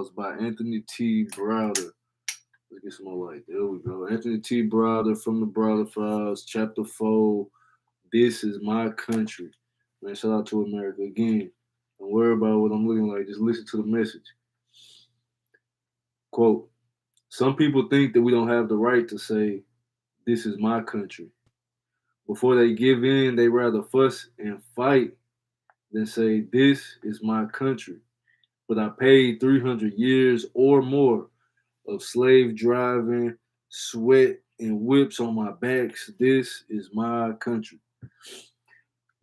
was by Anthony T. Browder. Let's get some more light. There we go. Anthony T. Browder from the Browder Files, Chapter 4. This is my country. Man, shout out to America again. Don't worry about what I'm looking like. Just listen to the message. Quote, some people think that we don't have the right to say, this is my country. Before they give in, they rather fuss and fight than say, this is my country. But I paid 300 years or more of slave driving, sweat, and whips on my backs. This is my country.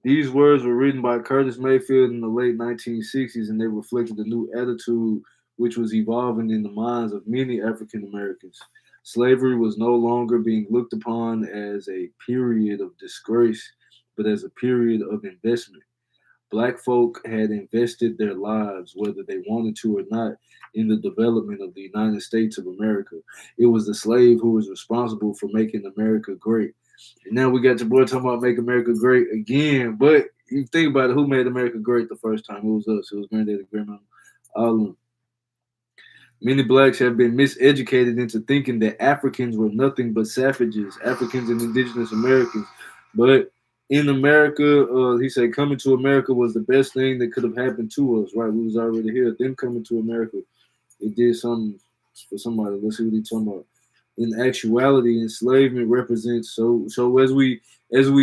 These words were written by Curtis Mayfield in the late 1960s, and they reflected a new attitude which was evolving in the minds of many African Americans. Slavery was no longer being looked upon as a period of disgrace, but as a period of investment. Black folk had invested their lives, whether they wanted to or not, in the development of the United States of America. It was the slave who was responsible for making America great. And now we got your boy talking about make America great again. But you think about it, who made America great the first time? It was us. It was granddaddy, grandma, all of them. Many blacks have been miseducated into thinking that Africans were nothing but savages, Africans and indigenous Americans. But in America, he said coming to America was the best thing that could have happened to us, right? We was already here. Them coming to America, it did something for somebody. Let's see what he's talking about. In actuality, enslavement represents so as we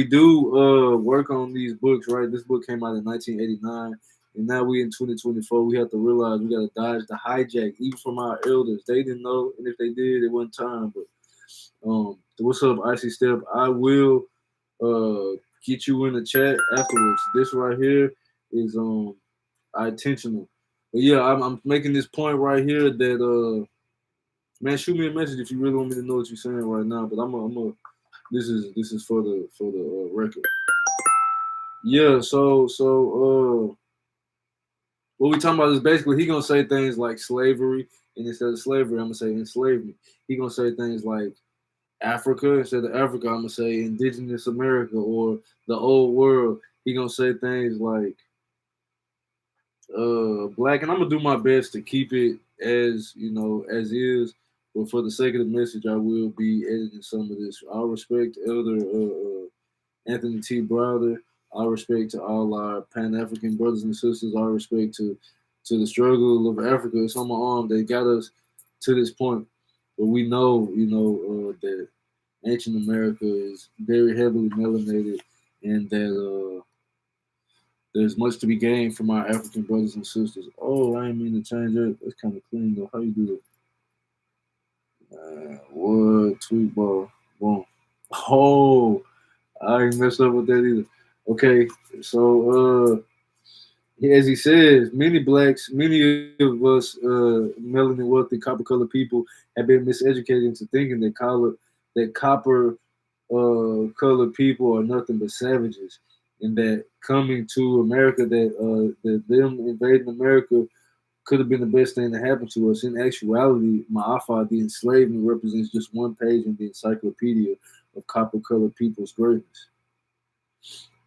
do work on these books, right? This book came out in 1989. And now we in 2024, we have to realize we got to dodge the hijack, even from our elders. They didn't know, and if they did, it wasn't time. But what's up, Icy Step? I will get you in the chat afterwards. This right here is intentional. But yeah, I'm making this point right here that man, shoot me a message if you really want me to know what you're saying right now. But I'm a this is for the record. Yeah, so what we talking about is basically he gonna say things like slavery, and instead of slavery, I'm gonna say enslavement. He gonna say things like Africa instead of Africa. I'm gonna say indigenous America or the old world. He gonna say things like black, and I'm gonna do my best to keep it as as is. But for the sake of the message, I will be editing some of this. I respect Elder Anthony T. Browder. All respect to all our Pan African brothers and sisters. All respect to the struggle of Africa. It's on my arm. They got us to this point. But we know, that ancient America is very heavily melanated and that there's much to be gained from our African brothers and sisters. Oh, I didn't mean to change that. That's kind of clean, though. How you do that? What? Tweet ball. Boom. Oh, I ain't messed up with that either. Okay, so as he says, many blacks, many of us, melanin wealthy, copper colored people, have been miseducated into thinking that copper colored people are nothing but savages, and that coming to America, that them invading America could have been the best thing that happened to us. In actuality, Ma'afa, the enslavement, represents just one page in the encyclopedia of copper colored people's greatness.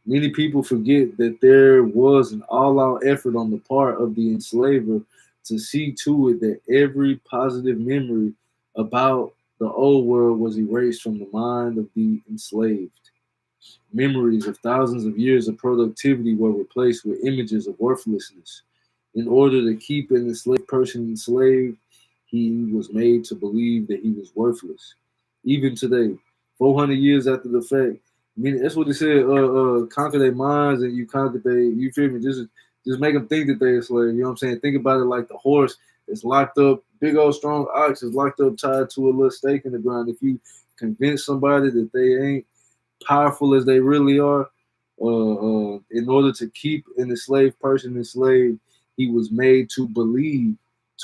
Many people forget that there was an all out effort on the part of the enslaver to see to it that every positive memory about the old world was erased from the mind of the enslaved. Memories of thousands of years of productivity were replaced with images of worthlessness. In order to keep an enslaved person enslaved, he was made to believe that he was worthless. Even today, 400 years after the fact, I mean, that's what they said. Conquer their minds, and you conquer their. You feel me? Just make them think that they're a slave. You know what I'm saying? Think about it like the horse is locked up. Big old strong ox is locked up, tied to a little stake in the ground. If you convince somebody that they ain't powerful as they really are, in order to keep an enslaved person enslaved, he was made to believe,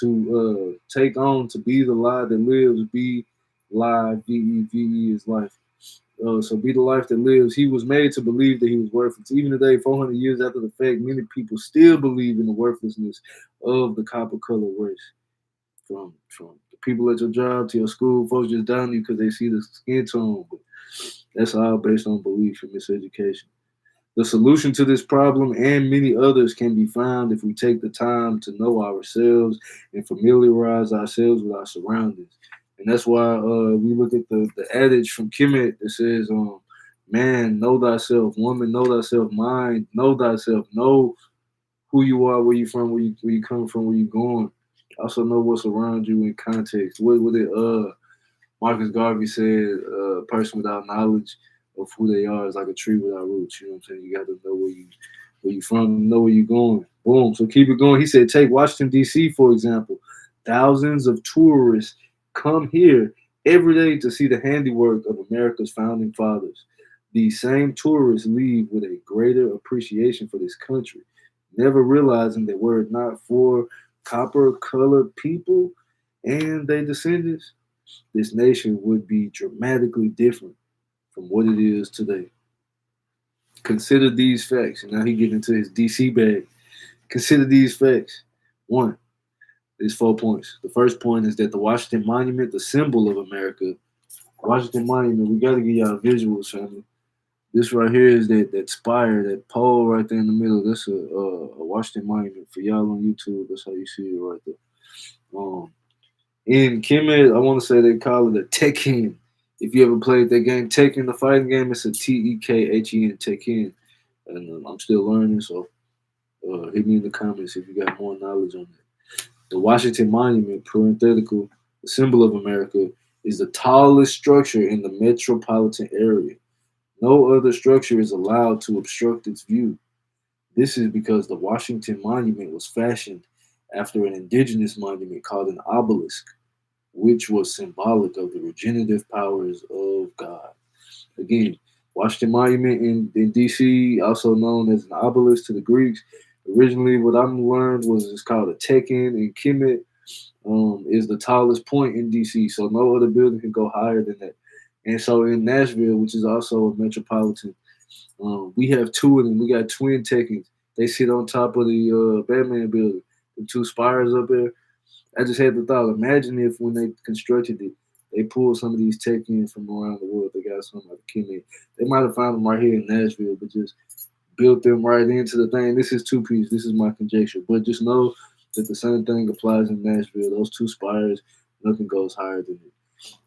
to take on, to be the lie that lives, be live, V-E is life. So be the life that lives. He was made to believe that he was worthless. Even today, 400 years after the fact, many people still believe in the worthlessness of the copper colored race. From the people at your job to your school, folks just down you because they see the skin tone. But that's all based on belief and miseducation. The solution to this problem and many others can be found if we take the time to know ourselves and familiarize ourselves with our surroundings. And that's why we look at the adage from Kemet that says, man, know thyself, woman, know thyself, mind, know thyself, know who you are, where you from, where you coming from, where you going. Also know what's around you in context. What it Marcus Garvey said, a person without knowledge of who they are is like a tree without roots. You know what I'm saying? You got to know where you from, know where you're going. Boom. So keep it going. He said, take Washington D.C. for example. Thousands of tourists come here every day to see the handiwork of America's founding fathers. These same tourists leave with a greater appreciation for this country, never realizing that were it not for copper colored people and their descendants, this nation would be dramatically different from what it is today. Consider these facts. And now he getting into his DC bag. Consider these facts. One, there's 4 points. The first point is that the Washington Monument, the symbol of America, Washington Monument, we got to get y'all visuals, family. This right here is that spire, that pole right there in the middle. That's a Washington Monument. For y'all on YouTube, that's how you see it right there. In Kemet, I want to say they call it a Tekken. If you ever played that game, Tekken, the fighting game, it's a Tekhen, Tekken. And I'm still learning, so hit me in the comments if you got more knowledge on that. The Washington Monument, parenthetical, the symbol of America, is the tallest structure in the metropolitan area. No other structure is allowed to obstruct its view. This is because the Washington Monument was fashioned after an indigenous monument called an obelisk, which was symbolic of the regenerative powers of God. Again, Washington Monument in DC, also known as an obelisk to the Greeks. Originally, what I learned was it's called a Tekken, and Kemet is the tallest point in DC, so no other building can go higher than that. And so in Nashville, which is also a metropolitan, we have two of them. We got twin Tekkens. They sit on top of the Batman building. The two spires up there. I just had the thought. Imagine if when they constructed it, they pulled some of these Tekkens from around the world. They got some like Kemet. They might have found them right here in Nashville, but just built them right into the thing. This is two piece. This is my conjecture. But just know that the same thing applies in Nashville. Those two spires, nothing goes higher than it.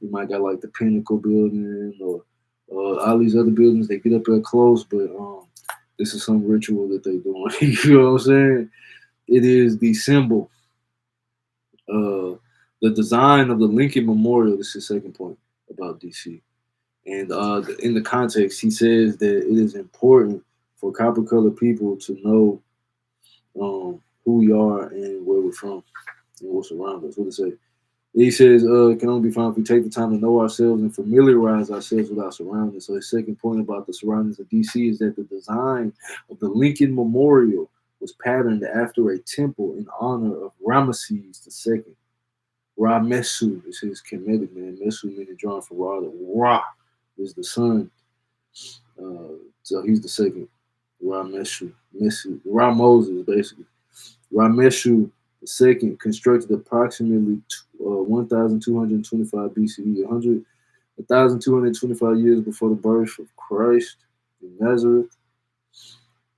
You might got like the Pinnacle building or all these other buildings. They get up there close, but this is some ritual that they doing. You know what I'm saying? It is the symbol, the design of the Lincoln Memorial. This is the second point about DC. And in the context, he says that it is important for copper colored people to know who we are and where we're from and what's around us. What it say? He says it can only be found if we take the time to know ourselves and familiarize ourselves with our surroundings. So his second point about the surroundings of DC is that the design of the Lincoln Memorial was patterned after a temple in honor of Ramesses II. Ra-Mesu is his Kemetic name. Mesu meaning drawn from Ra. Ra is the sun. So he's the second. Ra-Mesu. Ra Moses, basically. Rameshu II constructed approximately 1,225 BCE, 1,225 years before the birth of Christ in Nazareth.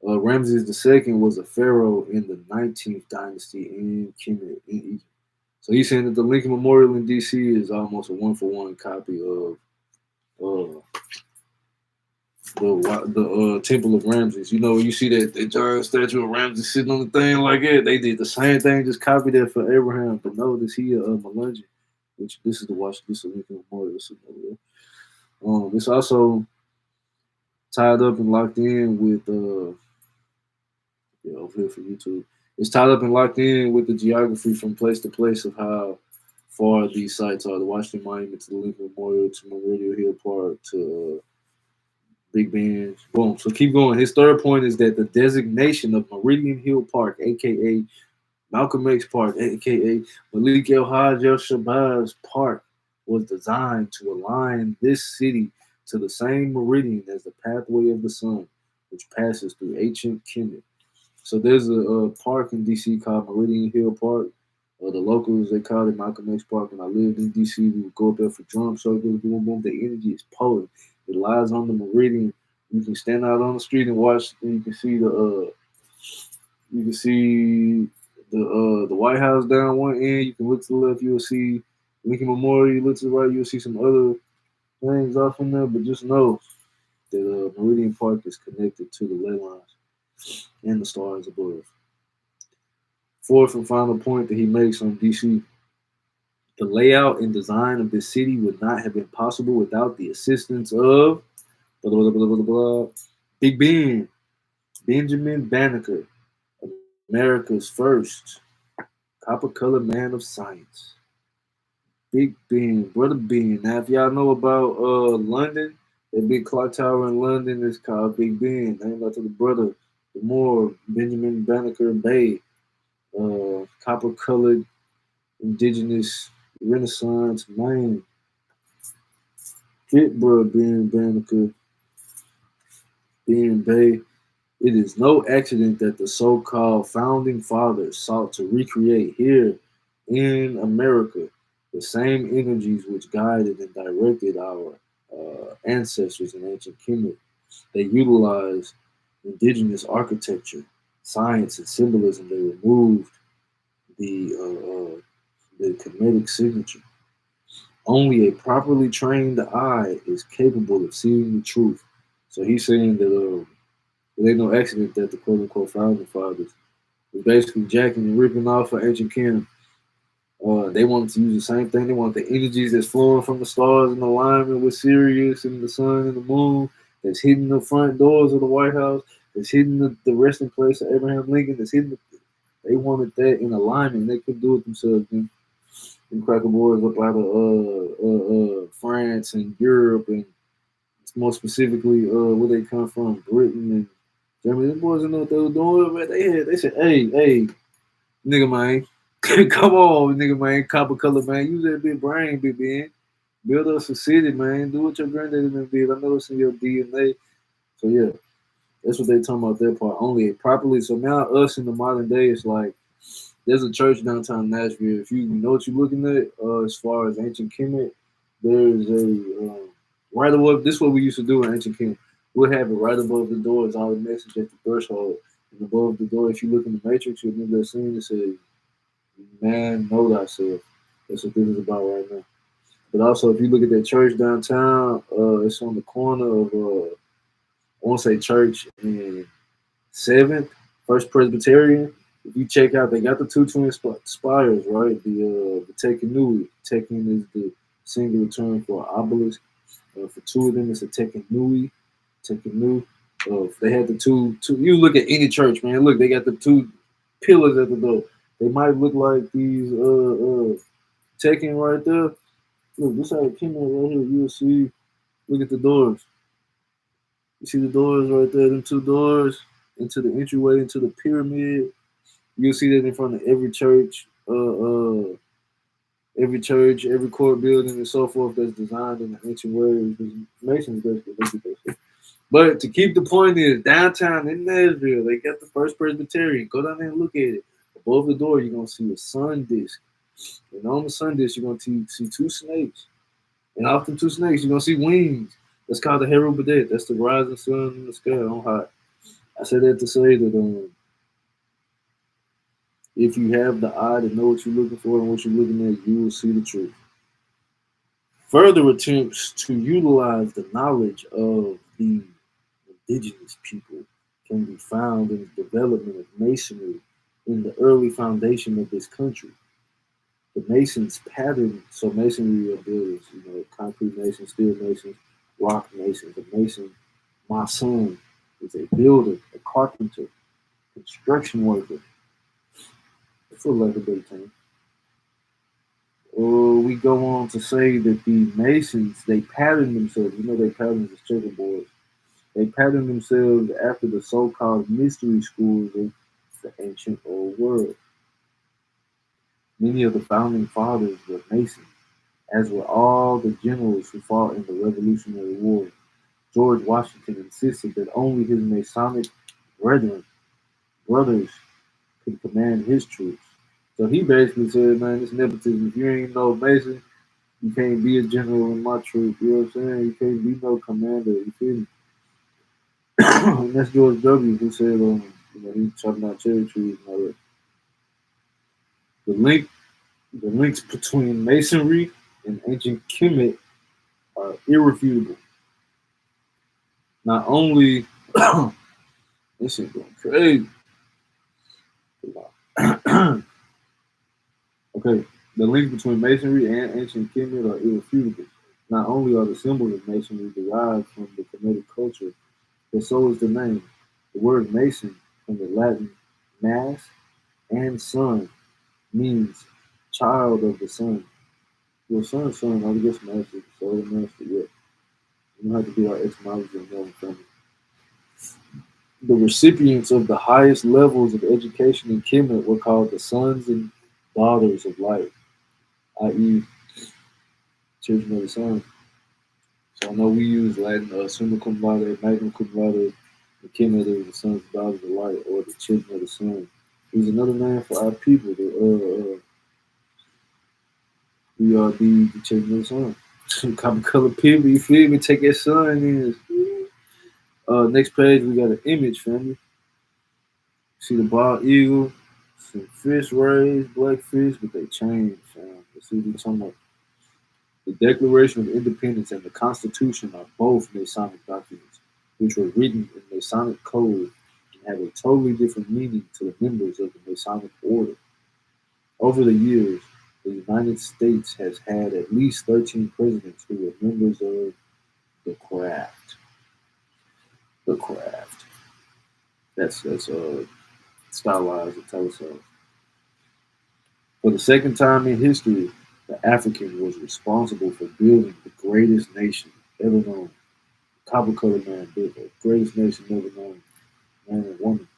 Ramses II was a pharaoh in the 19th dynasty in Kemet, in Egypt. So he's saying that the Lincoln Memorial in D.C. is almost a one-for-one copy of uh, the Temple of Ramses. You know, you see that giant statue of Ramses sitting on the thing like that. They did the same thing, just copied that for Abraham. But notice he Melungeon, which this is the Washington, this is Lincoln Memorial. This is it's also tied up and locked in with over here for YouTube. It's tied up and locked in with the geography from place to place of how far these sites are. The Washington Monument to the Lincoln Memorial to Memorial Hill Park to Big Ben. Boom. So keep going. His third point is that the designation of Meridian Hill Park, aka Malcolm X Park, aka Malik El Haj El Shabazz Park, was designed to align this city to the same meridian as the pathway of the sun, which passes through ancient Kemet. So there's a park in DC called Meridian Hill Park. The locals they call it Malcolm X Park. When I lived in DC, we would go up there for drum circles, boom boom. The energy is potent. It lies on the meridian You can stand out on the street and watch, and you can see the White House down one end. You can look to the left, you'll see Lincoln Memorial. You look to the right, you'll see some other things off in there. But just know that Meridian Park is connected to the ley lines and the stars above. Fourth and final point that he makes on DC: the layout and design of this city would not have been possible without the assistance of blah, blah, blah, blah, blah, blah, Big Ben, Benjamin Banneker, America's first copper colored man of science. Big Ben, brother Ben. Now, if y'all know about London, that big clock tower in London is called Big Ben, named after the brother, the more Benjamin Banneker Bay, copper colored indigenous Renaissance man. Fit, bro, Ben Banneker, Ben Bay. It is no accident that the so called founding fathers sought to recreate here in America the same energies which guided and directed our ancestors in ancient Kemet. They utilized indigenous architecture, science, and symbolism. They removed the Kemetic signature. Only a properly trained eye is capable of seeing the truth. So he's saying that it ain't no accident that the quote unquote founding fathers were basically jacking and ripping off of ancient canon. They wanted to use the same thing. They want the energies that's flowing from the stars in alignment with Sirius and the sun and the moon, that's hitting the front doors of the White House, that's hitting the resting place of Abraham Lincoln, that's hitting they wanted that in alignment. They couldn't do it themselves. Man. Them cracker boys up out of France and Europe, and more specifically where they come from, Britain and Germany. Them boys didn't know what they were doing. Man. They said, hey, nigga, man. Come on, nigga, man. Copper color, man. Use that big brain, big Ben. Build us a city, man. Do what your granddaddy did. I know it's in your DNA. So, yeah, that's what they talking about that part. Only properly. So now us in the modern day, it's like there's a church downtown Nashville. If you know what you're looking at, as far as ancient Kemet, there's a right above. This is what we used to do in ancient Kemet. We'll have it right above the door. It's all the message at the threshold. And above the door, if you look in the Matrix, you'll remember that scene that says, "Man, know thyself." That's what this is about right now. But also, if you look at that church downtown, it's on the corner of I want to say Church and Seventh, First Presbyterian. If you check out, they got the two twin spires, right? The Tekanui. Tekken is the singular term for obelisk. For two of them, it's a Tekanui. Tekanu. They had the two. You look at any church, man. Look, they got the two pillars at the door. They might look like these Tekken right there. Look, this how it came in right here. You'll see. Look at the doors. You see the doors right there. Them two doors into the entryway into the pyramid. You'll see that in front of every church, every court building, and so forth that's designed in the ancient ways. Masons basically look at that. But to keep the point is, downtown in Nashville, they got the First Presbyterian. Go down there and look at it. Above the door, you're gonna see a sun disk, and on the sun disk, you're gonna see two snakes, and off them two snakes, you're gonna see wings. That's called the Herubadet. That's the rising sun in the sky on high. I said that to say that if you have the eye to know what you're looking for and what you're looking at, you will see the truth. Further attempts to utilize the knowledge of the indigenous people can be found in the development of masonry in the early foundation of this country. The masons pattern, so masonry are builders, concrete masons, steel masons, rock masons. A mason, my son, is a builder, a carpenter, construction worker, for lack of a better term. We go on to say that the masons, they pattern themselves, they pattern the checkerboard. They pattern themselves after the so-called mystery schools of the ancient old world. Many of the founding fathers were Masons, as were all the generals who fought in the Revolutionary War. George Washington insisted that only his Masonic brothers, could command his troops. So he basically said, man, it's nepotism. If you ain't no Mason, you can't be a general in my troop. You know what I'm saying? You can't be no commander. You feel me? And that's George W. who said, he's talking about cherry trees and all that. The link, the links between masonry and ancient Kemet are irrefutable. Not only, this is going crazy. Okay, the links between masonry and ancient Kemet are irrefutable. Not only are the symbols of masonry derived from the Kemetic culture, but so is the name. The word mason, from the Latin mas and son, means child of the sun. Well, son, I guess master, soul master, yeah. You don't have to do our etymology on that one, family. The recipients of the highest levels of education in Kemet were called the sons and daughters of light, i.e., children of the sun. So I know we use Latin, summa cum laude, magna cum laude. The Kemet is the sons and daughters of light, or the children of the sun. There's another name for our people. We are the children of the sun. Copper color people, you feel me? Take that sun in. Next page, we got an image, family. See the bald eagle, some fish raised, black fish, but they changed, fam. Let's see what we're talking about. The Declaration of Independence and the Constitution are both Masonic documents, which were written in Masonic code and have a totally different meaning to the members of the Masonic order. Over the years, the United States has had at least 13 presidents who were members of the craft. The craft. That's stylized italicized. For the second time in history, the African was responsible for building the greatest nation ever known. Copper colored man built the greatest nation ever known, man and woman.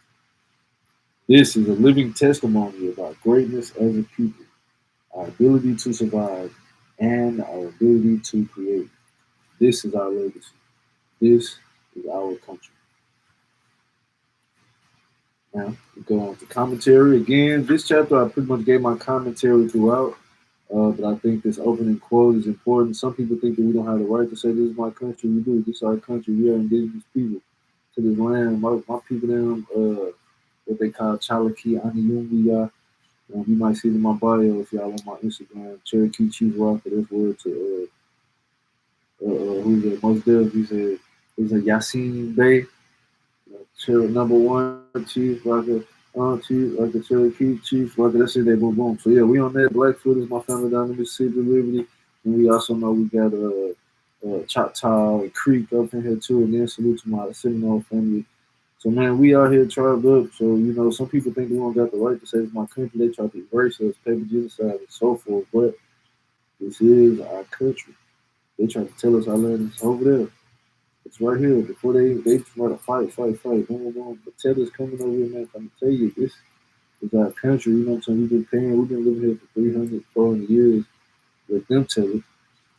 This is a living testimony of our greatness as a people, our ability to survive, and our ability to create. This is our legacy. This is our country. Now, we go on to commentary. Again, this chapter I pretty much gave my commentary throughout. But I think this opening quote is important. Some people think that we don't have the right to say this is my country. We do. This is our country. We are indigenous people to this land. My people, them, what they call Chalaki Aniyungiya. You might see it in my bio if y'all on my Instagram. Cherokee Chief Rocker. This word to who's that? Most Dev. He's a Yasin Bey. Number one, Chief Rocker. Chief Rocker, Cherokee Chief Rocker. That's it. They boom boom. So yeah, we on that. Blackfoot is my family down in Mississippi, Liberty, and we also know we got Choctaw and Creek up in here too. And then salute to my Seminole family. So man, we out here tribed up. So some people think we don't got the right to say it's my country. They try to erase us, paper genocide, and so forth. But this is our country. They try to tell us our land is over there. It's right here. Before they try to fight. Boom, boom, boom. But Tether's coming over here, man. I'm tell you, this is our country. You know what I'm saying? We've been living here for 300, 400 years. Let them tell it.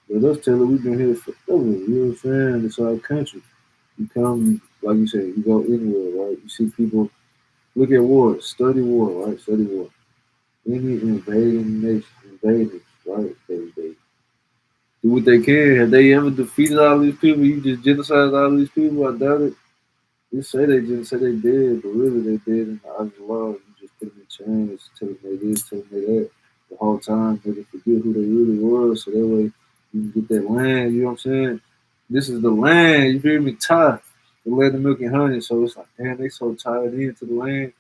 Let us tell it. We've been here forever. You know what I'm saying? It's our country. You come, like you said, you go anywhere, right? You see people, look at war, study war, right? Study war. Any invading nation, invaders, right? They do what they can. Have they ever defeated all these people? You just genocided all these people? I doubt it. You say they didn't say they did, but really they did in the eyes of the law. You just put them in chains, tell them they this, tell them they that. The whole time they forget who they really were, so that way you can get that land. You know what I'm saying? This is the land. You feel me? Tie the land of milk and honey. So it's like, damn, they so tied into the land.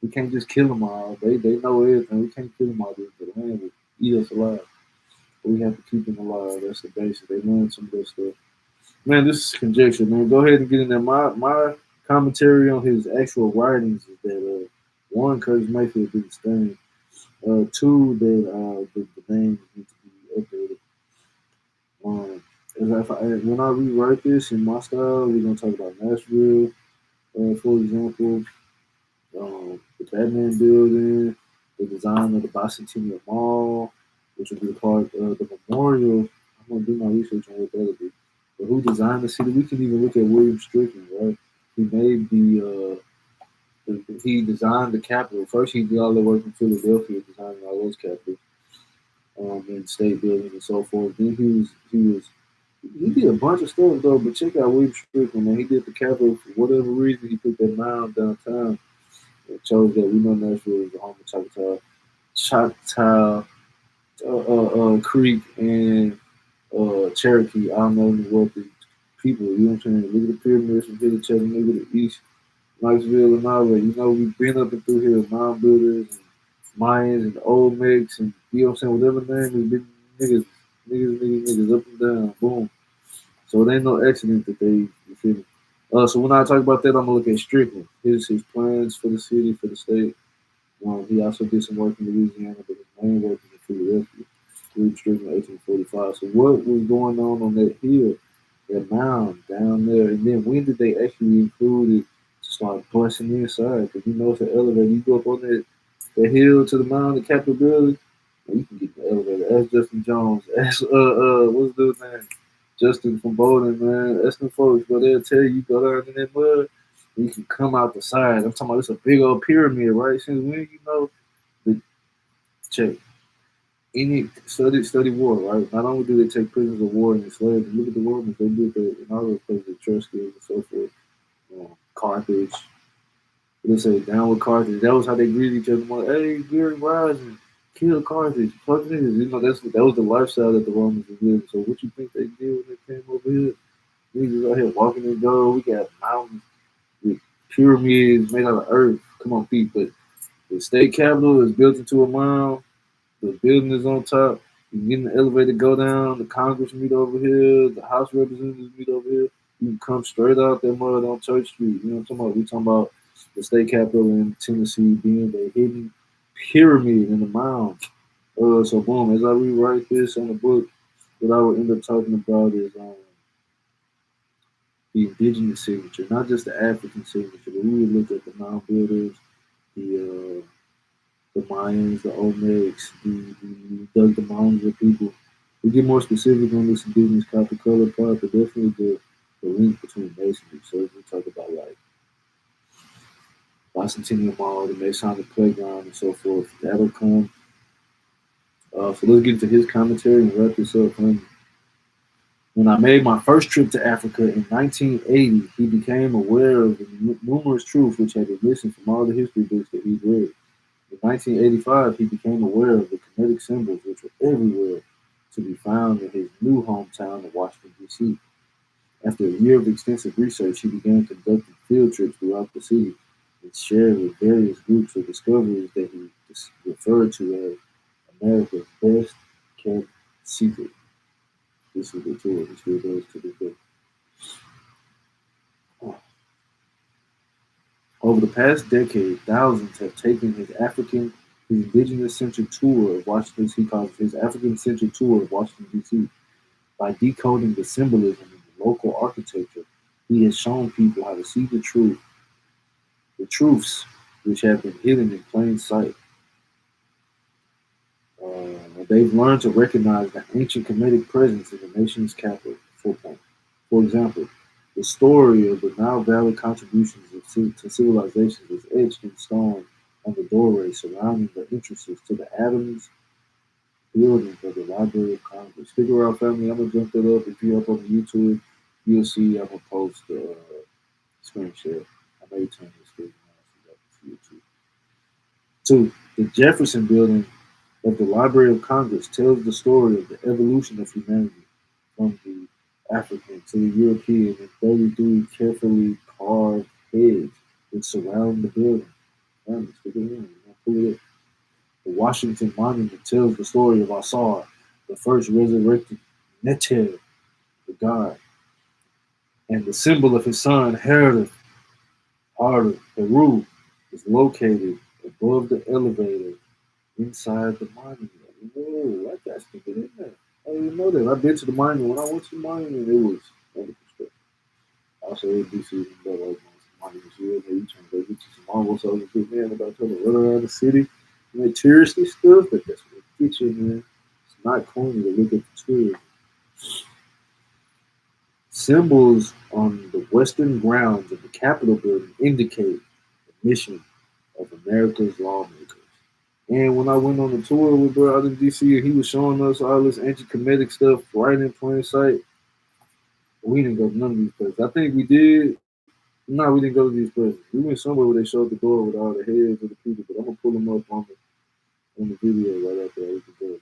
We can't just kill them all. They know everything. We can't kill them all. The land will eat us alive. But we have to keep them alive. That's the basis. They learn some of that stuff. Man, this is conjecture, man. Go ahead and get in there. My commentary on his actual writings is that one, Curtis Mayfield did his thing. Two, that the names need to be updated. When I rewrite this in my style, we're gonna talk about Nashville, for example, the Batman building, the design of the Bicentennial Mall, which will be a part of the memorial. I'm gonna do my research on what that'll be. But who designed the city? We can even look at William Strickland, right? He made he designed the Capitol. First, he did all the work in Philadelphia, designing all those capitals, and state buildings and so forth. Then he was He did a bunch of stuff though, but check out William Strickland, man. He did the Capitol for whatever reason. He put that mound downtown and chose that. We know Nashville is the home of Choctaw Creek and Cherokee. I don't know any wealthy people. You know what I'm saying? Look at the pyramids from here to Chattanooga to East Knoxville and all that. You know, we've been up and through here, mound builders and Mayans and Olmecs and you know what I'm saying, whatever name has been niggas up and down, boom. So it ain't no accident that they you feel me. So when I talk about that, I'm gonna look at Strickland, his plans for the city, for the state. He also did some work in Louisiana, but his main work was in Philadelphia. William Strickland, 1845. So what was going on that hill, that mound down there? And then when did they actually include it to start busting inside? Because you know it's an elevator. You go up on that hill to the mound, the Capitol building, and you can get the elevator. Ask Justin Jones. Ask what's the dude's name? Justin from Bowden, man. Ask them folks, but they'll tell you go down in that mud. You can come out the side. I'm talking about it's a big old pyramid, right? Since when you know the check any study war, right? Not only do they take prisoners of war and enslave them, look at the Romans, they did that in all those places, Etruscus and so forth, Carthage. They say down with Carthage. That was how they greeted each other. Like, hey, we're rising, kill Carthage, fuck niggas. You know that was the lifestyle that the Romans were living. So what you think they did when they came over here? Niggas out here walking in gold. We got mountains with pyramids made out of earth. Come on, feet. But the state capitol is built into a mound. The building is on top. You can get in the elevator, go down. The Congress meet over here. The House Representatives meet over here. You can come straight out that mud on Church Street. You know what I'm talking about? We talking about the state capitol in Tennessee being the hidden pyramid in the mound. So boom, as I rewrite this on the book, what I would end up talking about is the indigenous signature, not just the African signature, but we would look at the mound builders, the the Mayans, the Olmecs, the Mounds people. We get more specific on this indigenous copper color part, but definitely the link between masonry. So if we talk about like Bicentennial Mall, the Masonic Playground, and so forth, that'll come. So let's get into his commentary and wrap this up. When I made my first trip to Africa in 1980, he became aware of the numerous truths which had been missing from all the history books that he'd read. In 1985, he became aware of the kinetic symbols which were everywhere to be found in his new hometown of Washington, D.C. After a year of extensive research, he began conducting field trips throughout the city and shared with various groups of discoveries that he referred to as America's best kept secret. This is the tour. He still does to this day. Over the past decade, thousands have taken his indigenous centric tour of Washington, he calls it his African centric tour of Washington, D.C. By decoding the symbolism in the local architecture, he has shown people how to see the truths which have been hidden in plain sight. They've learned to recognize the ancient Kemetic presence in the nation's capital. 4 point. For example, the story of the Nile Valley contributions to civilization is etched in stone on the doorway surrounding the entrances to the Adams building of the Library of Congress. Stick around, family. I'm gonna jump that up. If you're up on the YouTube, you'll see I'm gonna post the screen share. I may turn this screen on so you can see it too. 2. The Jefferson Building of the Library of Congress tells the story of the evolution of humanity from the African to the European in 33 carefully carved heads that surround the building. Family, stick around. Pull it up. The Washington Monument tells the story of Asar, the first resurrected Neter, the god, and the symbol of his son Heru, is located above the elevator inside the monument. Whoa, I got to get in there. I didn't know that. I've been to the monument. When I went to the monument, it was under construction. Also, DC is another monuments here. Maybe you trying to go get you some Marvel soldiers, man, about trying to run around the city and like touristy stuff, but that's what it gets you, man. It's not corny to look at the tours. Symbols on the western grounds of the Capitol building indicate the mission of America's lawmakers. And when I went on the tour with bro out in DC, he was showing us all this ancient Kemetic stuff right in plain sight. We didn't go to none of these places. I think we did. No, we didn't go to these places. We went somewhere where they showed the door with all the heads of the people, but I'm gonna pull them up on the video right after we can go.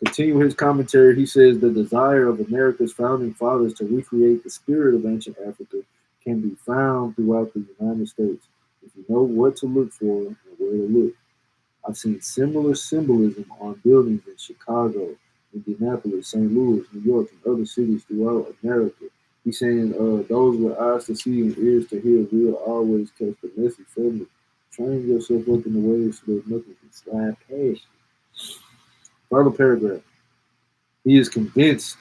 Continue his commentary. He says the desire of America's founding fathers to recreate the spirit of ancient Africa can be found throughout the United States if you know what to look for and where to look. I've seen similar symbolism on buildings in Chicago, Indianapolis, St. Louis, New York, and other cities throughout America. He's saying those with eyes to see and ears to hear will always catch the message firmly. Train yourself up in the ways so that nothing can slide past you. Final paragraph. He is convinced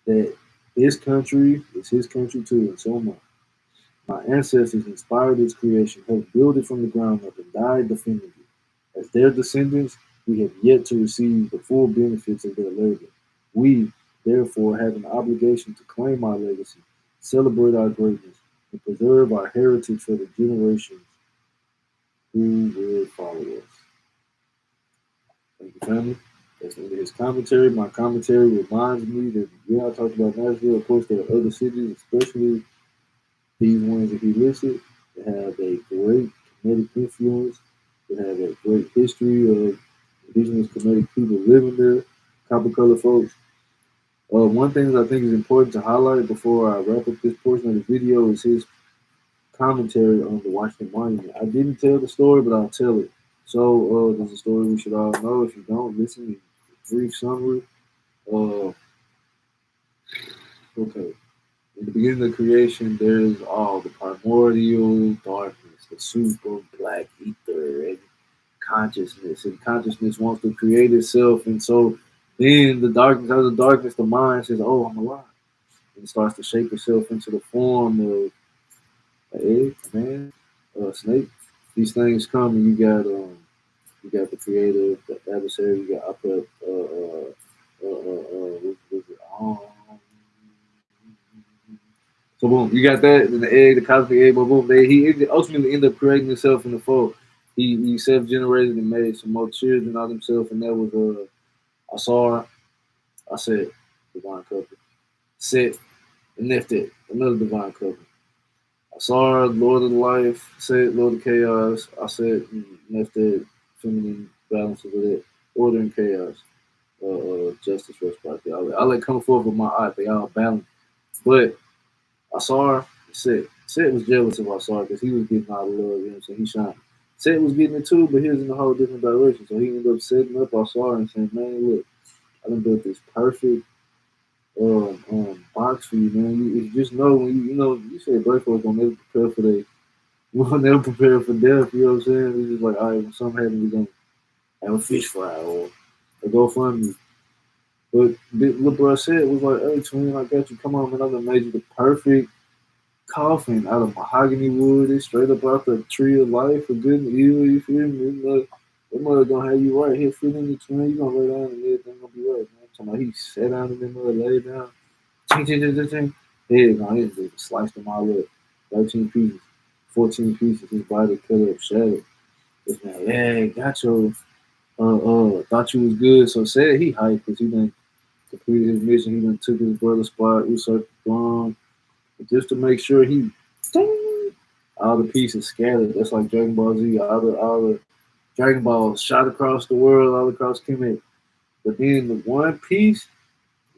that this country is his country too, and so am I. My ancestors inspired its creation, helped build it from the ground up, and died defending it. As their descendants, we have yet to receive the full benefits of their labor. We, therefore, have an obligation to claim our legacy, celebrate our greatness, and preserve our heritage for the generations who will follow us. Thank you, family. That's the end of his commentary. My commentary reminds me that, yeah, I talked about Nashville. Of course, there are other cities, especially these ones that he listed, that have a great Kemetic influence, that have a great history of indigenous Kemetic people living there, copper color folks. One thing that I think is important to highlight before I wrap up this portion of the video is his commentary on the Washington Monument. I didn't tell the story, but I'll tell it. So there's a story we should all know. If you don't, listen. Brief summary. Uh, okay. In the beginning of creation, there's all the primordial darkness, the super black ether, and consciousness. And consciousness wants to create itself. And so then the darkness, out of the darkness, the mind says, oh, I'm alive. And it starts to shape itself into the form of an egg, a man, a snake. These things come and you got the creator, the adversary, you got what was it? So boom, you got that, and the egg, the cosmic egg, boom, boom. He ultimately ended up creating himself in the fold. He self-generated and made some more children out of himself, and that was Asar, I said, divine couple. Set, and Neftet, another divine couple. Asar, Lord of Life, Set, Lord of Chaos. I said, Neftet, feminine balance of it, order and chaos, justice, reciprocity. I let come forth with my eye. They all balance, but Asar, Set was jealous of Asar because he was getting all the love, you know what I'm saying? He shined. Set was getting it too, but he was in a whole different direction. So he ended up setting up Asar and saying, man, look, I done built this perfect box for you, man. You just know when you say black folks don't never prepare for they we will never prepare for death, you know what I'm saying? It's just like, all right, when something happens, we're gonna have a fish fry or a GoFundMe. But what bro said was like, hey twin, I got you. Come on, man, I done made you the perfect coffin out of mahogany wood. It's straight up out the tree of life for good and evil. You feel me? That mother gonna have you right here, fit in the twin. You gonna lay down and everything gonna be right, man. I'm talking about he sat down in that mother, lay down. Ching, ching, ching, ching, ching. Yeah, no, he just sliced them all up. 13 pieces, 14 pieces. His body cut up, shattered. This man, yeah, got your, thought you was good. So said he hyped because he done completed his mission. He done took his brother's spot, usurped the throne just to make sure he ding, all the pieces scattered. That's like Dragon Ball Z. All the Dragon Balls shot across the world, all across Kemet. But then the one piece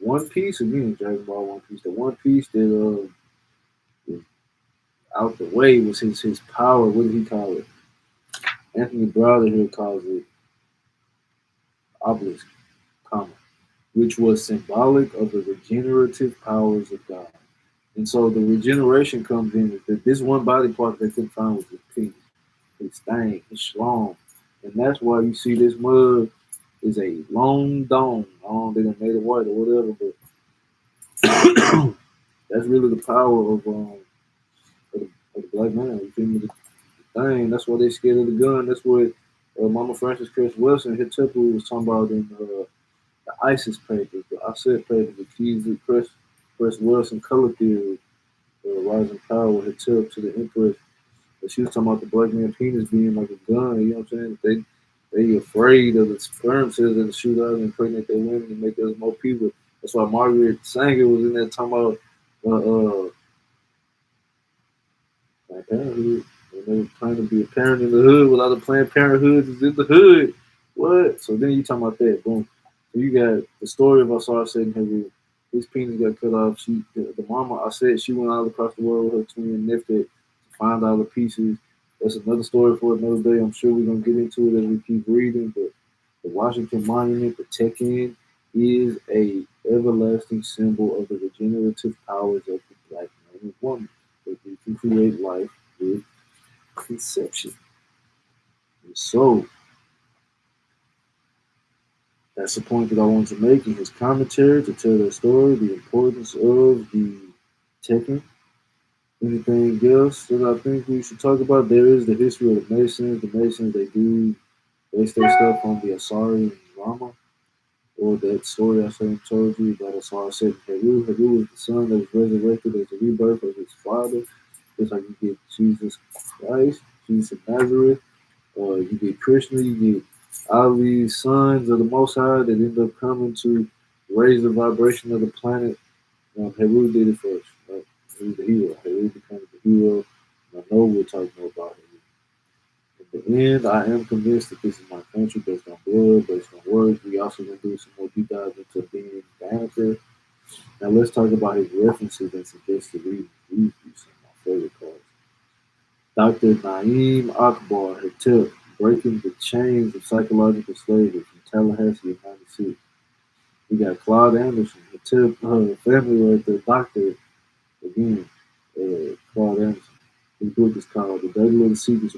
again, Dragon Ball One Piece. The one piece that was out the way was his power. What did he call it? Anthony Browder here calls it obelisk, comma, which was symbolic of the regenerative powers of God. And so the regeneration comes in that this one body part they couldn't find was his penis, his thing, his schlong. And that's why you see this mud is a long dome. I don't know, they done made it white or whatever, but that's really the power of the black man. You feel me? The thing. That's why they scared of the gun. That's what Mama Francis Chris Wilson, hit Temple was talking about in the ISIS papers, the ISIS papers, the keys of Chris Wilson color theory, rising power had tipped to the Empress. But she was talking about the black man penis being like a gun. You know what I'm saying? They afraid of the sperm cells that shoot out and impregnate their women and make us more people. That's why Margaret Sanger was in there talking about uh, Planned Parenthood. When they were trying to be a parent in the hood, with all the Planned Parenthoods is in the hood. What? So then you talking about that? Boom. So you got the story of Asar saying his penis got cut off. The mama, I said she went all across the world with her twin nephew to find all the pieces. That's another story for another day. I'm sure we're gonna get into it as we keep reading. But the Washington Monument, the Tekken, is a everlasting symbol of the regenerative powers of the black man and woman. That we can create life with conception. And so that's the point that I want to make in his commentary to tell that story, the importance of the Tekken. Anything else that I think we should talk about? There is the history of the Masons. The Masons, they do base their stuff on the Asari and Rama, or that story I said told you about Asar said Heru. Heru is the son that was resurrected as a rebirth of his father. Just like you get Jesus Christ, Jesus of Nazareth, or you get Krishna, you get all these sons of the Most High that end up coming to raise the vibration of the planet. Heru did it first. Right? He was the hero. Heru became the hero. And I know we're talking more about him. In the end, I am convinced that this is my country based on blood, based on words. We also going to do some more deep dives into being Banneker. Now let's talk about his references and suggested readings. These are some of my favorite cards. Dr. Naeem Akbar had tipped Breaking the Chains of Psychological Slavery from Tallahassee in 96. We got Claude Anderson, the tip family right there, Doctor, again, Claude Anderson. His book is called The Dirty Little Secrets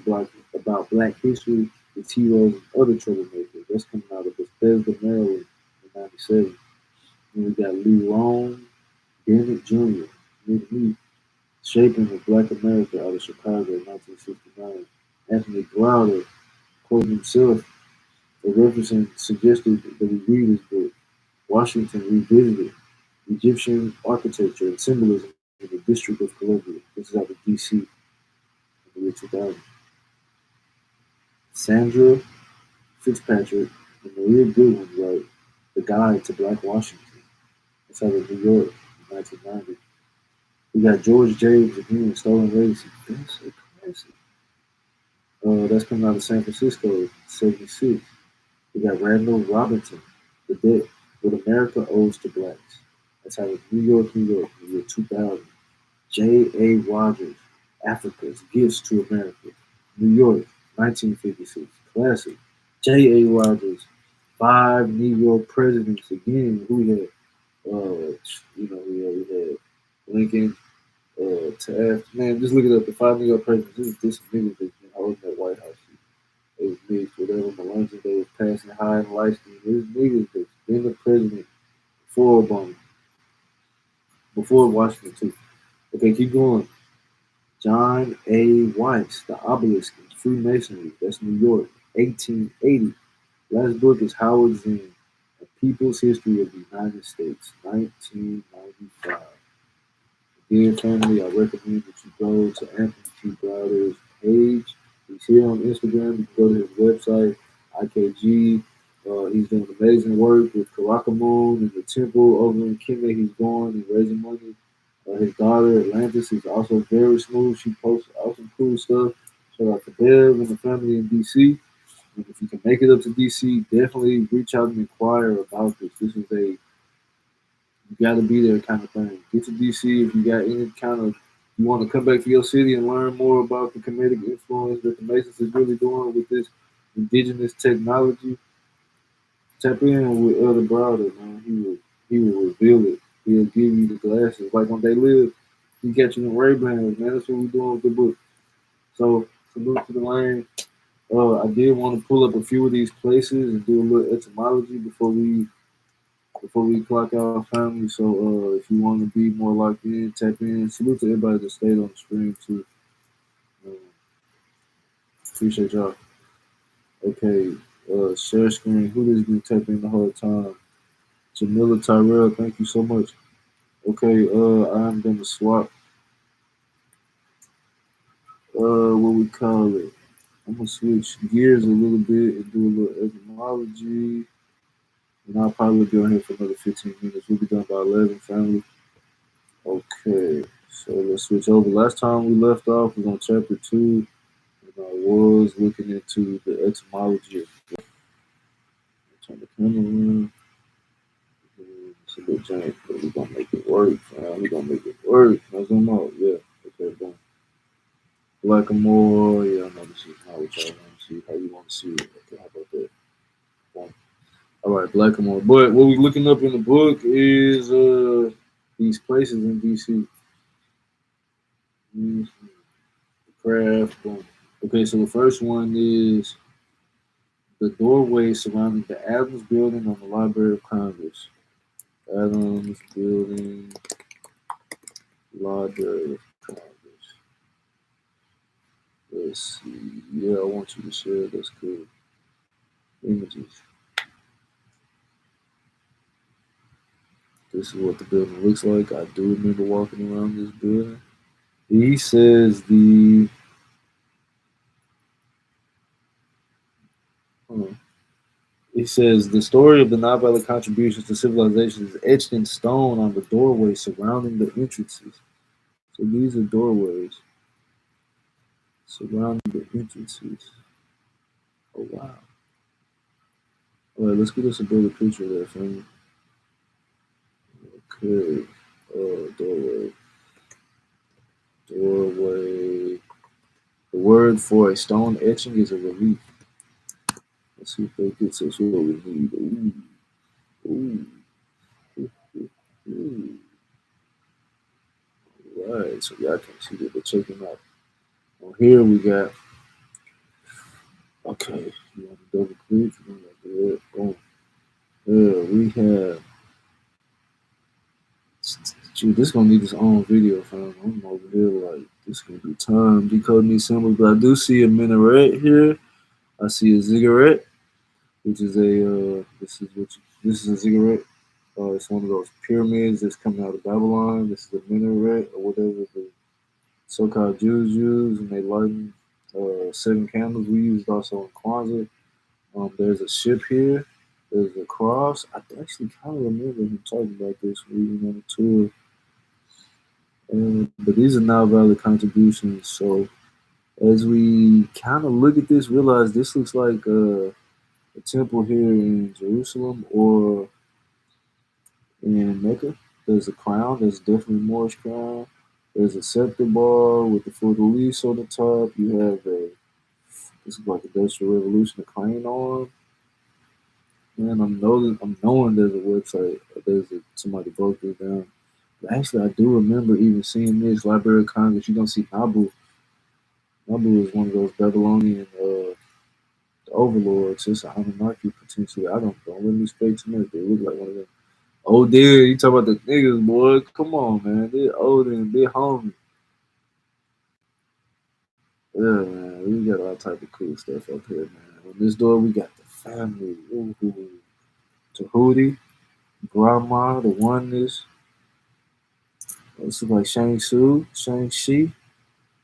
about Black History, its heroes, and other troublemakers. That's coming out of Bethesda, Maryland in 97. And we got Lee Rohn Bennett Jr., me, Shaping of Black America out of Chicago in 1969. Anthony Browder, quoting himself, referencing suggested that we read his book, Washington Revisited, Egyptian Architecture and Symbolism in the District of Columbia. This is out of D.C. in the year 2000. Sandra Fitzpatrick and Maria Goodwin wrote The Guide to Black Washington. It's out of New York in 1990. We got George James again, Stolen Legacy. That's a classic. That's coming out of San Francisco, 76. We got Randall Robinson, The Debt, What America Owes to Blacks. That's out of New York, in the year 2000. J.A. Rogers, Africa's Gifts to America, New York, 1956. Classic. J.A. Rogers, Five Negro Presidents. Again, who had, we had Lincoln, Taft. Man, just look it up. The Five Negro Presidents. This niggas that's been holding that White House. They was mixed, whatever, Melungeon, they was passing high and light skin. There's niggas that's been the president before Obama, before Washington, too. Okay, keep going. John A. Weiss, The Obelisk in Freemasonry. That's New York, 1880. Last book is Howard Zinn, A People's History of the United States, 1995. Again, family, I recommend that you go to Anthony T. Browder's page. He's here on Instagram. You can go to his website, IKG. He's doing amazing work with Karakamoon and the temple over in Kenya. He's going and raising money. His daughter, Atlantis, is also very smooth. She posts awesome, cool stuff. Shout out to Bev and the family in DC. And if you can make it up to DC, definitely reach out and inquire about this. This is a you got to be there kind of thing. Get to DC if you got any kind of you want to come back to your city and learn more about the comedic influence that the Masons is really doing with this indigenous technology. Tap in with Elder Browder, man. He will reveal it. He'll give you the glasses. Like when they live, he got you in Ray-Bans, man. That's what we're doing with the book. So salute to the lane. I did want to pull up a few of these places and do a little etymology before we clock out, family. So if you want to be more locked in, tap in. Salute to everybody that stayed on the stream too. Uh, Appreciate y'all. Okay, share screen. Who has been tapping the whole time? Jamila Tyrell, thank you so much. Okay, I'm gonna swap what we call it. I'm gonna switch gears a little bit and do a little etymology. And I'll probably be on here for another 15 minutes. We'll be done by 11, family. Okay, so let's switch over. Last time we left off was on chapter 2, and I was looking into the etymology of turn the camera around. It's a bit jank, but we're gonna make it work. We're gonna make it work. Let's zoom out. Yeah, okay, boom. Blackamore. Yeah, I know this is not what y'all want to see. How you want to see it? Okay, how about that? Boom. All right, Blackamore. But what we're looking up in the book is these places in DC. Mm, Craft. Boom. Okay, so the first one is the doorway surrounding the Adams Building on the Library of Congress. Adams Building, Library of Congress. Let's see. Yeah, I want you to share. That's cool. Images. This is what the building looks like. I do remember walking around this building. He says the. Hold on. He says the story of the Nile Valley contributions to civilization is etched in stone on the doorway surrounding the entrances. So these are doorways surrounding the entrances. Oh wow. All right, let's get us a better picture there, fam. Okay. Doorway. Doorway. The word for a stone etching is a relief. Let's see if they get us what we need. Ooh, ooh, ooh, ooh. Right, so y'all can see that, but check them out. On here we got, okay, you want to double click? You want to do it? Boom. Yeah, we have, dude, this gonna need its own video, fam. I'm over here like, this gonna be time decoding these symbols, but I do see a minaret here. I see a ziggurat, which is this is a ziggurat. It's one of those pyramids that's coming out of Babylon. This is a minaret or whatever the so-called Jews use, and they lighten 7 candles. We use it also in Kwanzaa. There's a ship here. There's a cross. I actually kind of remember him talking about this when we went on the tour. But these are Nile Valley contributions. So as we kind of look at this, realize this looks like a temple here in Jerusalem or in Mecca. There's a crown. There's definitely Moorish crown. There's a scepter bar with the fleur de lis on the top. You have this is like Industrial Revolution, a crane arm. And I'm knowing there's a website. Somebody broke this down. But actually, I do remember even seeing this Library of Congress. You're gonna see Nabu. Nabu is one of those Babylonian overlords. It's a monarchy potentially. I don't really speak too much. They look like one of them. Oh, dear, you talk about the niggas, boy. Come on, man. They're older and they're homie. Yeah, man. We got all type of cool stuff up here, man. On this door, we got the family. Ooh, Tahuti, Grandma, the oneness. This is like Shang-Chi.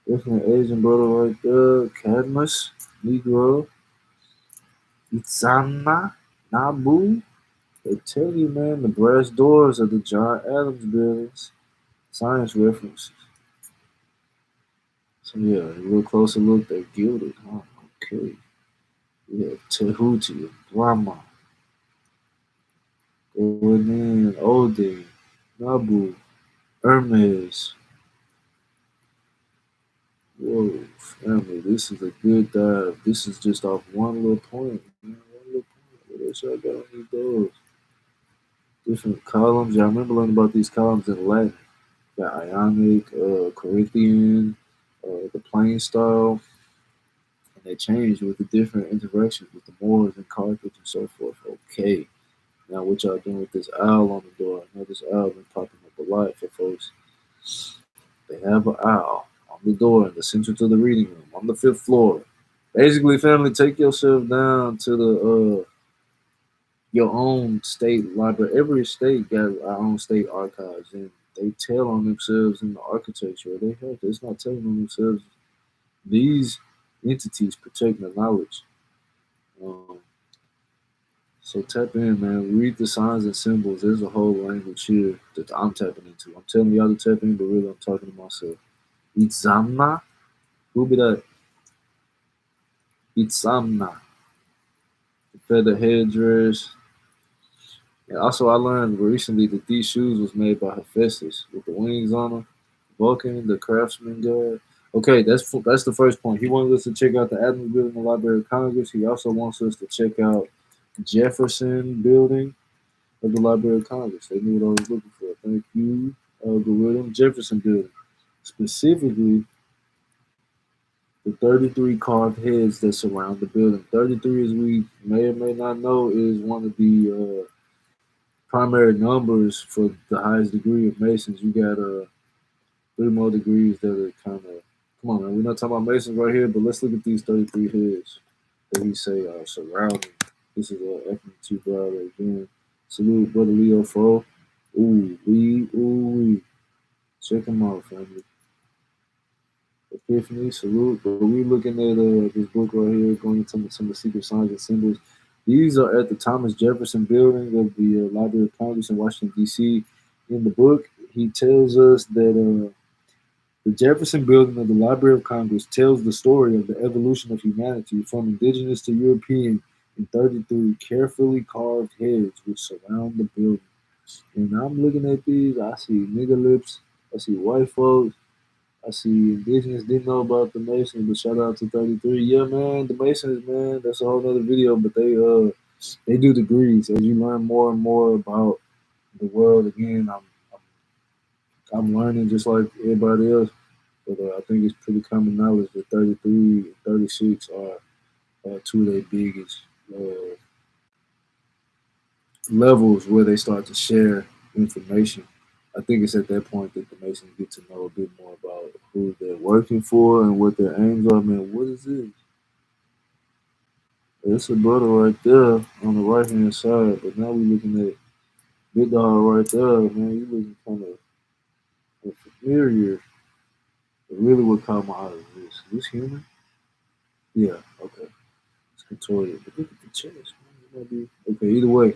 Definitely Asian brother right there. Cadmus, Negro, Itzana, Nabu. They tell you, man, the brass doors of the John Adams buildings. Science references. So yeah, a little closer look, they're gilded, huh? Okay. We have Tehuti, Brahma, going in, Odin, Nabu, Hermes. Whoa, family, this is a good dive. This is just off one little point, man. One little point. What else y'all got on these doors? Different columns. Yeah, I remember learning about these columns in Latin. Got Ionic, Corinthian, the plain style, and they changed with the different interactions with the Moors and Carthage and so forth. Okay. Now, what y'all doing with this owl on the door? I know this owl been popping up a lot for folks. They have an owl on the door in the center to the reading room on the 5th floor. Basically, family, take yourself down to the your own state library. Every state got our own state archives, and they tell on themselves in the architecture. They have. It's not telling on themselves. These entities protect the knowledge. Um, So tap in, man. Read the signs and symbols. There's a whole language here that I'm tapping into. I'm telling y'all to tap in, but really I'm talking to myself. Itzamna? Who be that? Itzamna. The feather headdress. And also, I learned recently that these shoes was made by Hephaestus with the wings on them. Vulcan, the craftsman god. Okay, that's the first point. He wanted us to check out the Adams Building, the Library of Congress. He also wants us to check out Jefferson Building of the Library of Congress. They knew what I was looking for. Thank you, algorithm. Jefferson Building, specifically the 33 carved heads that surround the building. 33, as we may or may not know, is one of the primary numbers for the highest degree of Masons. You got three more degrees that are kind of. Come on, man. We're not talking about Masons right here, but let's look at these 33 heads that we say are surrounding. This is FMT Browder again. Salute, brother Leo Fo. Ooh, wee. Check them out, family. Epiphany, salute. But we looking at this book right here, going into some of the secret signs and symbols. These are at the Thomas Jefferson Building of the Library of Congress in Washington, D.C. In the book, he tells us that the Jefferson Building of the Library of Congress tells the story of the evolution of humanity from indigenous to European in 33 carefully carved heads which surround the building. And I'm looking at these, I see nigger lips, I see white folks, I see indigenous didn't know about the Masons, but shout out to 33. Yeah, man, the Masons, man, that's a whole other video, but they do degrees. As you learn more and more about the world again, I'm learning just like everybody else. But I think it's pretty common knowledge that 33 and 36 are two of their biggest uh, levels where they start to share information. I think it's at that point that the Masons get to know a bit more about who they're working for and what their aims are. Man, what is this? It's a brother right there on the right hand side, but now we're looking at Big Dog right there. Man, you looking kind of familiar. But really, what caught my eye is this. Is this human? Yeah, okay. It's contorted. But look at the chest. Man. It might be okay. Either way,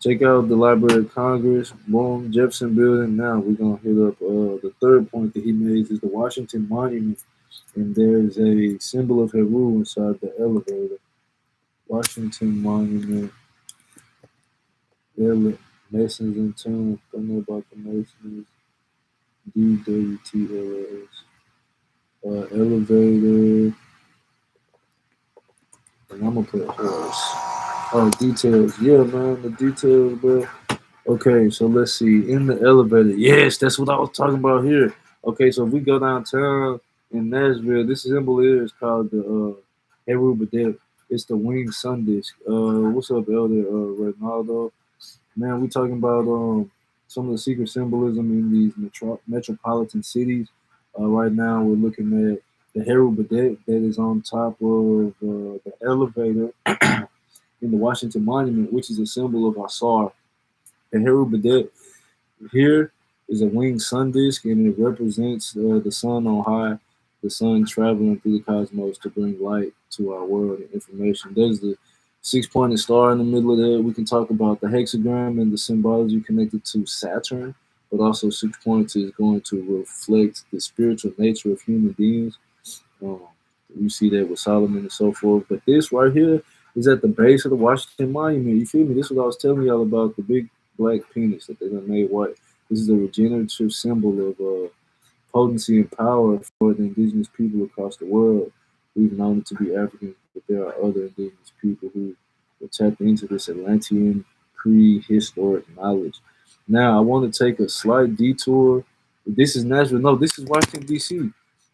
check out the Library of Congress, boom, Jefferson Building. Now we're gonna hit up the third point that he made is the Washington Monument, and there's a symbol of Heru inside the elevator. Washington Monument, Masons in Tune. Don't know about the Masons. DWTLS. Elevator, and I'm gonna put horse. Oh, details. Yeah, man, the details, bro. Okay, so let's see. In the elevator. Yes, that's what I was talking about here. Okay, so if we go downtown in Nashville, this symbol here is called the Heru Badet. It's the winged sun disk. What's up, Elder Ronaldo? Man, we talking about some of the secret symbolism in these metropolitan cities. Right now, we're looking at the Heru Badet that is on top of the elevator in the Washington Monument, which is a symbol of Asar. The Heru Badet here is a winged sun disk, and it represents the sun on high, the sun traveling through the cosmos to bring light to our world and information. There's the six-pointed star in the middle of that. We can talk about the hexagram and the symbology connected to Saturn, but also six points is going to reflect the spiritual nature of human beings. Um, you see that with Solomon and so forth. But this right here is at the base of the Washington Monument. You feel me? This is what I was telling y'all about the big black penis that they done made white. This is a regenerative symbol of potency and power for the indigenous people across the world. We've known it to be African, but there are other indigenous people who were tapped into this Atlantean prehistoric knowledge. Now, I want to take a slight detour. This is Nashville. No, this is Washington, D.C.,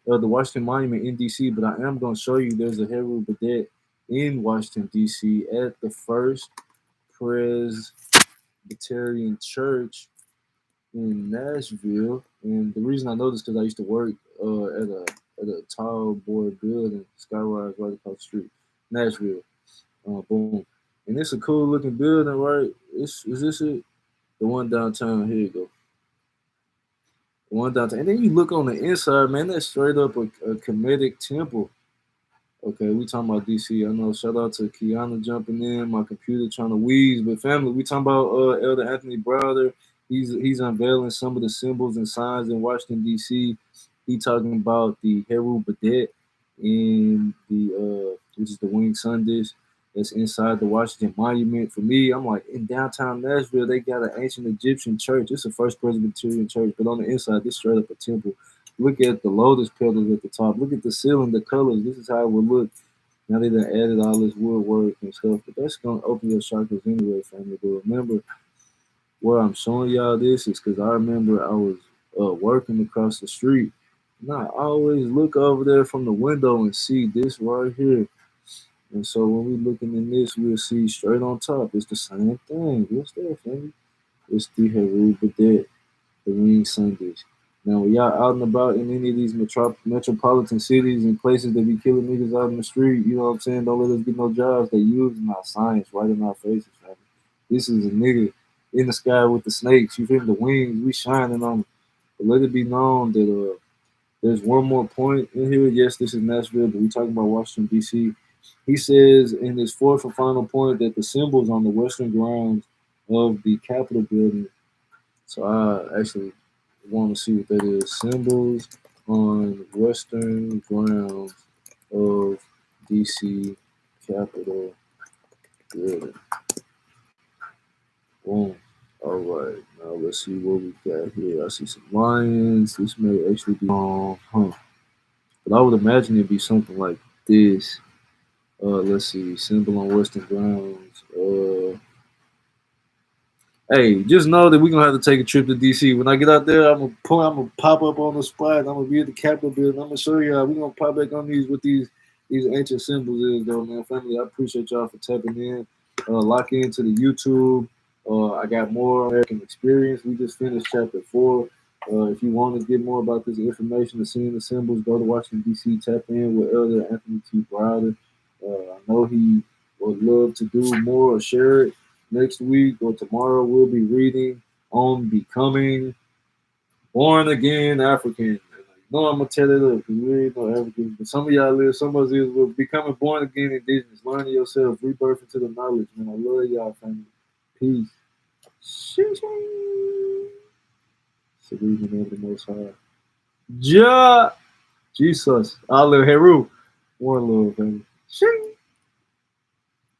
the Washington Monument in D.C., but I am going to show you there's a Heru Badet in Washington, D.C. at the First Presbyterian Church in Nashville, and the reason I know this because I used to work at a tall board building, Skyrise, right across the street, Nashville. Boom, and it's a cool looking building, right? Is this it? The one downtown. Here you go. The one downtown, and then you look on the inside, man. That's straight up a Kemetic temple. Okay, we talking about DC. I know. Shout out to Kiana jumping in. My computer trying to wheeze, but family, we talking about Elder Anthony Browder. He's unveiling some of the symbols and signs in Washington D.C. He talking about the Heru Badet and the which is the winged sun dish that's inside the Washington Monument. For me, I'm like in downtown Nashville, they got an ancient Egyptian church. It's a First Presbyterian church, but on the inside, this straight up a temple. Look at the lotus petals at the top. Look at the ceiling, the colors. This is how it would look. Now they done added all this woodwork and stuff, but that's gonna open your chakras anyway, family. But remember, where I'm showing y'all this is because I remember I was working across the street, and I always look over there from the window and see this right here. And so when we looking in this, we'll see straight on top. It's the same thing. What's that, family? It's the Heru Badet, the wing Sundays. Now, when y'all out and about in any of these metropolitan cities and places that be killing niggas out in the street, you know what I'm saying? Don't let us get no jobs. They using our science right in our faces, family. This is a nigga in the sky with the snakes. You feel me? The wings, we shining on them. But let it be known that there's one more point in here. Yes, this is Nashville, but we talking about Washington, D.C. He says in his fourth and final point that the symbols on the western grounds of the Capitol building. So I actually want to see what that is. Symbols on western grounds of DC Capitol building. Boom. All right. Now let's see what we got here. I see some lions. This may actually be but I would imagine it'd be something like this. Let's see. Symbol on western grounds. Hey, just know that we're gonna have to take a trip to DC. When I get out there, I'm gonna pop up on the spot. I'm gonna be at the Capitol building. I'm gonna show y'all. We're gonna pop back on these what these ancient symbols is though, man. Family, I appreciate y'all for tapping in. Lock into the YouTube. I got more American experience. We just finished chapter 4. If you want to get more about this information and seeing the symbols, go to Washington D.C. Tap in with Elder Anthony T. Browder. I know he would love to do more or share it. Next week or tomorrow, we'll be reading on becoming born again African. No, I'm gonna tell it up because we ain't no Africans, but some of y'all live, some of us is will becoming born again indigenous, learning yourself, rebirth into the knowledge. Man, I love y'all, family. Peace. Shing, shing. Salute the name of the Most High. Ja, Jesus. I love Heru. One love, family. Shing.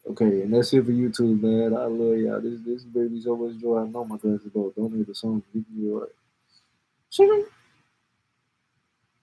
Okay, and that's it for YouTube, man. I love y'all. This baby so much joy. I know my glasses though. Don't need the song. You can be alright.